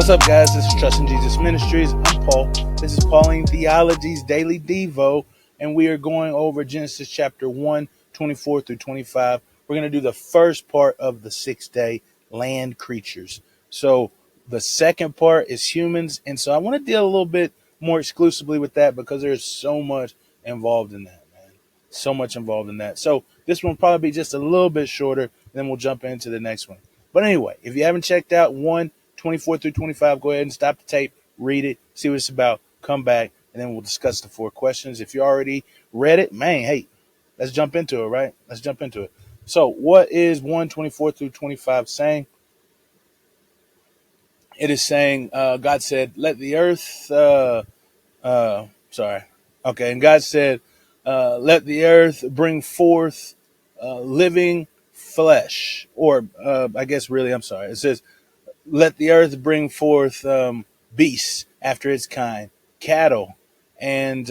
What's up, guys? This is Trust in Jesus Ministries. I'm Paul. This is Pauline Theology's Daily Devo, and we are going over Genesis chapter 1, 24 through 25. We're going to do the first part of the 6-day land creatures. So the second part is humans, and so I want to deal a little bit more exclusively with that because there's so much involved in that, man. So much involved in that. So this one will probably be just a little bit shorter, then we'll jump into the next one. But anyway, if you haven't checked out 24 through 25, go ahead and stop the tape, read it, see what it's about, come back, and then we'll discuss the 4 questions. If you already read it, man, hey, let's jump into it, right? Let's jump into it. So what is 1:24 through 25 saying? It is saying, God said, let the earth, sorry. Okay, and God said, let the earth bring forth living flesh, or I guess really, I'm sorry. It says, let the earth bring forth beasts after its kind, cattle, and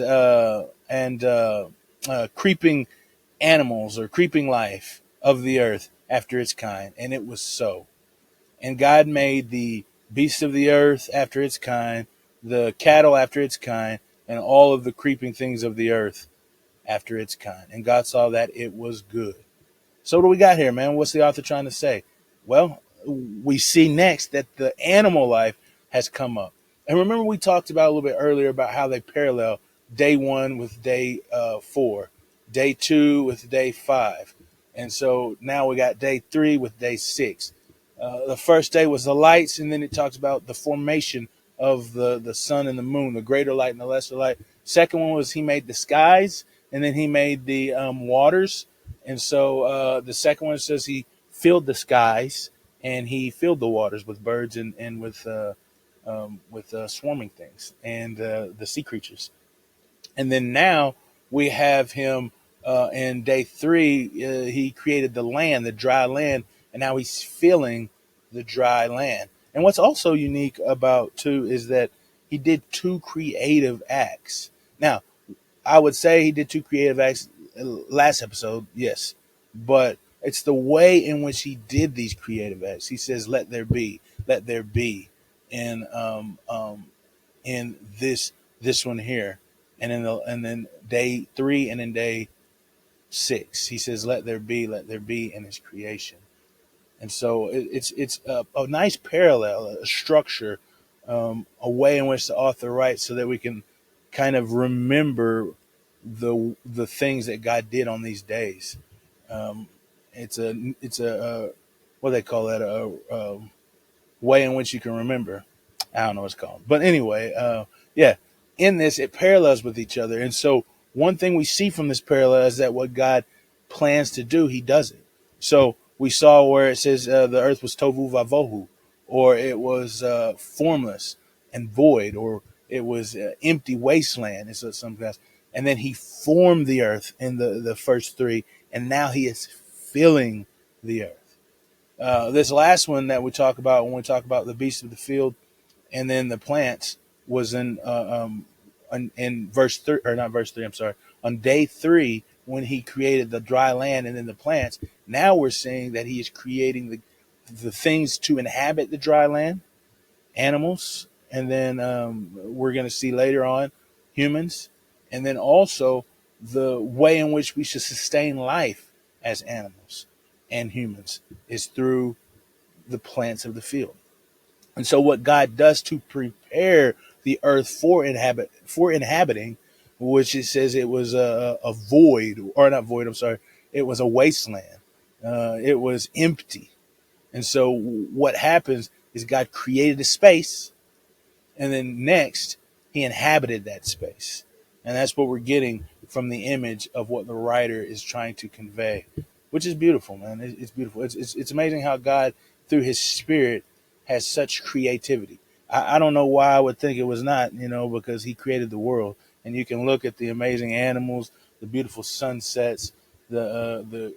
creeping animals or creeping life of the earth after its kind. And it was so. And God made the beasts of the earth after its kind, the cattle after its kind, and all of the creeping things of the earth after its kind. And God saw that it was good. So what do we got here, man? What's the author trying to say? Well, we see next that the animal life has come up. And remember we talked about a little bit earlier about how they parallel day 1 with day 4, day 2 with day 5. And so now we got day 3 with day 6. The first day was the lights, and then it talks about the formation of the sun and the moon, the greater light and the lesser light. Second one was he made the skies, and then he made the waters. And so the second one says he filled the skies and he filled the waters with birds and with swarming things and the sea creatures. And then now we have him in day 3. He created the land, the dry land, and now he's filling the dry land. And what's also unique about too is that he did 2 creative acts. Now, I would say he did 2 creative acts last episode, yes, but it's the way in which he did these creative acts. He says, "Let there be," in in this one here, and then day 3 and in day 6, he says, let there be," in his creation. And so it's a nice parallel, a structure, a way in which the author writes so that we can kind of remember the things that God did on these days. Um, it's a what do they call that, a way in which you can remember. I don't know what it's called, but anyway, yeah. In this, it parallels with each other, and so one thing we see from this parallel is that what God plans to do, He does it. So we saw where it says the earth was tovu vavohu, or it was formless and void, or it was empty wasteland. And so some guys, and then He formed the earth in the first 3, and now He is filling the earth. This last one that we talk about when we talk about the beasts of the field and then the plants was in verse 3, or not verse 3, I'm sorry, on day 3 when he created the dry land and then the plants. Now we're seeing that he is creating the things to inhabit the dry land, animals, and then we're going to see later on humans, and then also the way in which we should sustain life as animals and humans is through the plants of the field. And so what God does to prepare the earth for inhabiting, which it says it was a void, or not void, I'm sorry, it was a wasteland. It was empty. And so what happens is God created a space, and then next he inhabited that space. And that's what we're getting from the image of what the writer is trying to convey, which is beautiful, man. It's beautiful. It's amazing how God, through his spirit, has such creativity. I don't know why I would think it was not, because he created the world. And you can look at the amazing animals, the beautiful sunsets, the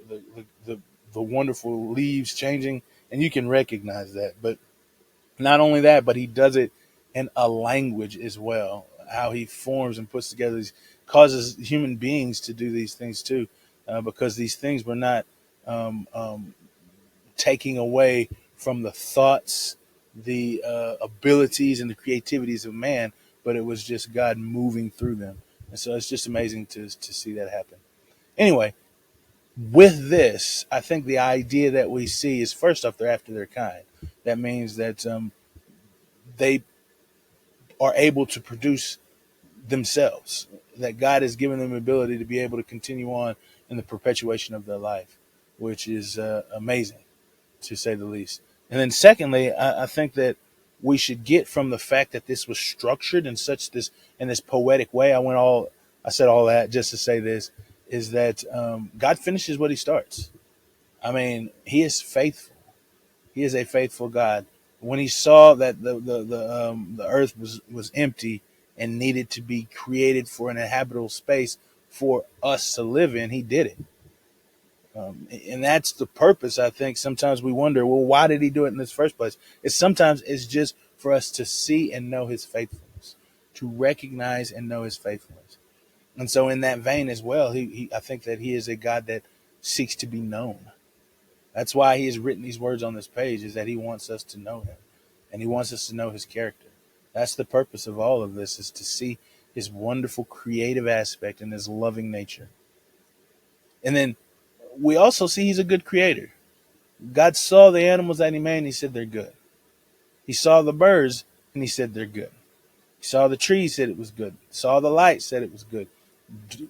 wonderful leaves changing, and you can recognize that. But not only that, but he does it in a language as well. How he forms and puts together these, causes human beings to do these things too, because these things were not taking away from the thoughts the abilities and the creativities of man, but it was just God moving through them. And so it's just amazing to see that happen. Anyway, with this, I think the idea that we see is, first off, they're after their kind. That means that they are able to produce themselves, that God has given them the ability to be able to continue on in the perpetuation of their life, which is amazing, to say the least. And then secondly, I think that we should get from the fact that this was structured in such this in this poetic way. I said all that just to say this is that God finishes what He starts. I mean, He is faithful. He is a faithful God. When He saw that the earth was empty and needed to be created for an habitable space for us to live in, He did it. And that's the purpose. I think sometimes we wonder, well, why did He do it in this first place? It's just for us to see and know His faithfulness, to recognize and know His faithfulness. And so, in that vein as well, I think that He is a God that seeks to be known. That's why He has written these words on this page, is that He wants us to know Him, and He wants us to know His character. That's the purpose of all of this, is to see His wonderful creative aspect and His loving nature. And then we also see He's a good creator. God saw the animals that He made, and He said they're good. He saw the birds, and He said they're good. He saw the trees, said it was good. Saw the light, said it was good.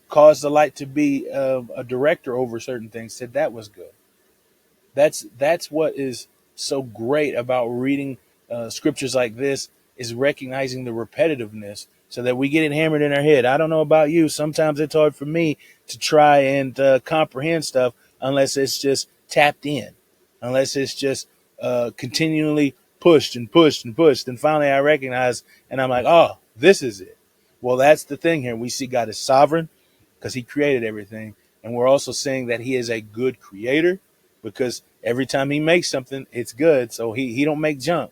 Caused the light to be a director over certain things, said that was good. That's what is so great about reading scriptures like this, is recognizing the repetitiveness, so that we get it hammered in our head. I don't know about you. Sometimes it's hard for me to try and comprehend stuff unless it's just tapped in, unless it's just continually pushed and pushed and pushed. And finally I recognize, and I'm like, oh, this is it. Well, that's the thing here. We see God is sovereign because He created everything. And we're also seeing that He is a good creator, because every time He makes something, it's good. So he don't make junk.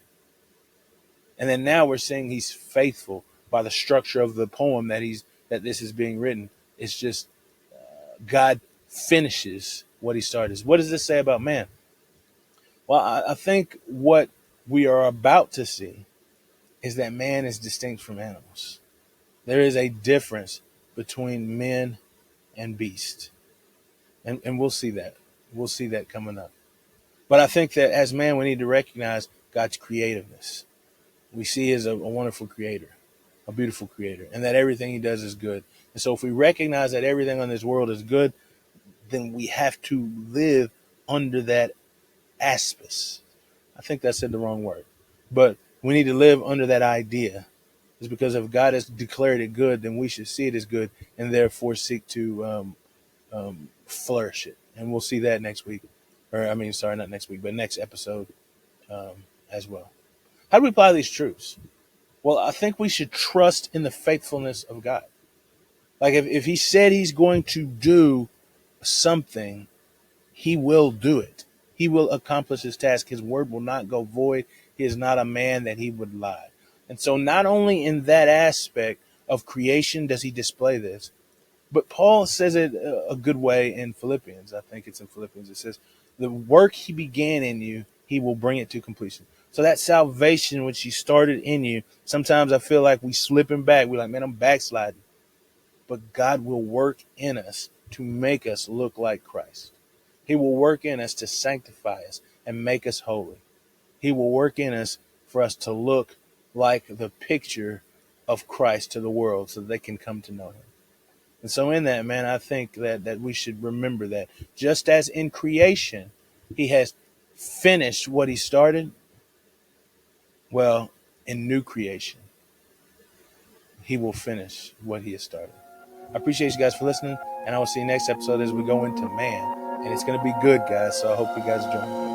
And then now we're seeing He's faithful by the structure of the poem that this is being written. It's just God finishes what He started. What does this say about man? Well, I think what we are about to see is that man is distinct from animals. There is a difference between men and beasts. And we'll see that. We'll see that coming up. But I think that as man, we need to recognize God's creativeness. We see He as a wonderful creator, a beautiful creator, and that everything He does is good. And so if we recognize that everything on this world is good, then we have to live under that aspect. I think I said the wrong word. But we need to live under that idea. It's because if God has declared it good, then we should see it as good and therefore seek to flourish it. And we'll see that next week. Sorry, not next week, but next episode as well. How do we apply these truths? Well, I think we should trust in the faithfulness of God. Like if He said He's going to do something, He will do it. He will accomplish His task. His word will not go void. He is not a man that He would lie. And so not only in that aspect of creation does He display this, but Paul says it a good way in Philippians. I think it's in Philippians. It says, the work He began in you, He will bring it to completion. So that salvation which He started in you, sometimes I feel like we slipping back. We're like, man, I'm backsliding. But God will work in us to make us look like Christ. He will work in us to sanctify us and make us holy. He will work in us for us to look like the picture of Christ to the world, so that they can come to know Him. And so in that, man, I think that we should remember that just as in creation, He has finished what He started, well, in new creation, He will finish what He has started. I appreciate you guys for listening, and I will see you next episode as we go into man. And it's going to be good, guys, so I hope you guys join me.